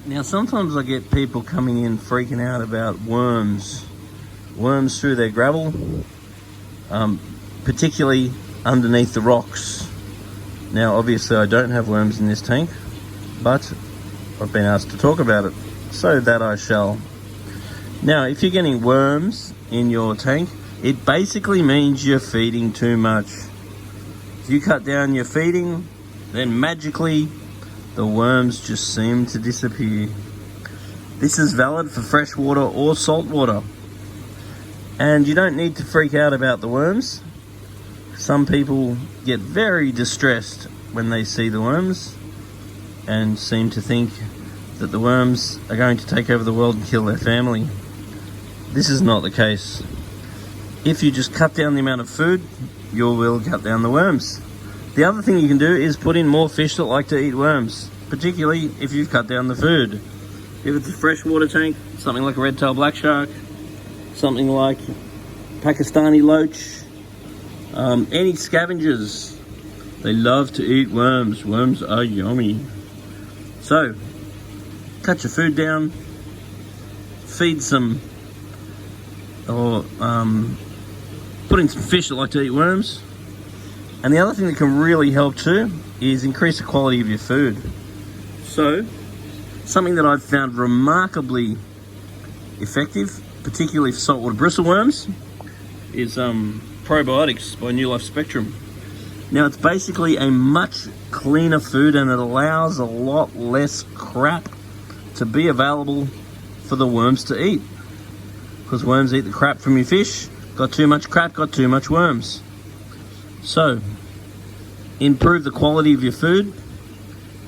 Now sometimes I get people coming in freaking out about worms through their gravel, particularly underneath the rocks. Now obviously I don't have worms in this tank, but I've been asked to talk about it, so that I shall. Now if you're getting worms in your tank, it basically means you're feeding too much. If you cut down your feeding, then magically the worms just seem to disappear. This is valid for fresh water or salt water. And you don't need to freak out about the worms. Some people get very distressed when they see the worms and seem to think that the worms are going to take over the world and kill their family. This is not the case. If you just cut down the amount of food, you will cut down the worms. The other thing you can do is put in more fish that like to eat worms, particularly if you've cut down the food. If it's a freshwater tank, something like a red-tailed black shark, something like Pakistani loach, any scavengers, they love to eat worms. Worms are yummy. So, cut your food down, feed some, or put in some fish that like to eat worms. And the other thing that can really help too is increase the quality of your food. So, something that I've found remarkably effective, particularly for saltwater bristleworms, is probiotics by New Life Spectrum. Now it's basically a much cleaner food and it allows a lot less crap to be available for the worms to eat. Because worms eat the crap from your fish, got too much crap, got too much worms. So, improve the quality of your food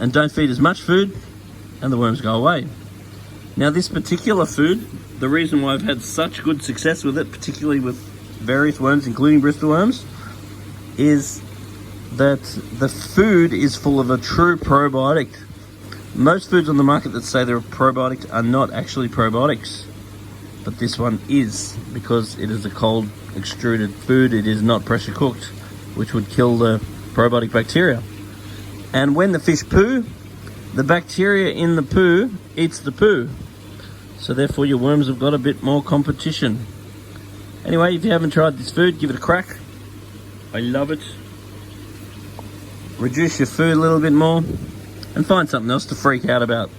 and don't feed as much food and the worms go away. Now this particular food, the reason why I've had such good success with it, particularly with various worms including bristleworms, is that the food is full of a true probiotic. Most foods on the market that say they're a probiotic are not actually probiotics, but this one is, because it is a cold extruded food. It is not pressure cooked, which would kill the probiotic bacteria. And when the fish poo, the bacteria in the poo eats the poo. So therefore your worms have got a bit more competition. Anyway, if you haven't tried this food, give it a crack. I love it. Reduce your food a little bit more and find something else to freak out about.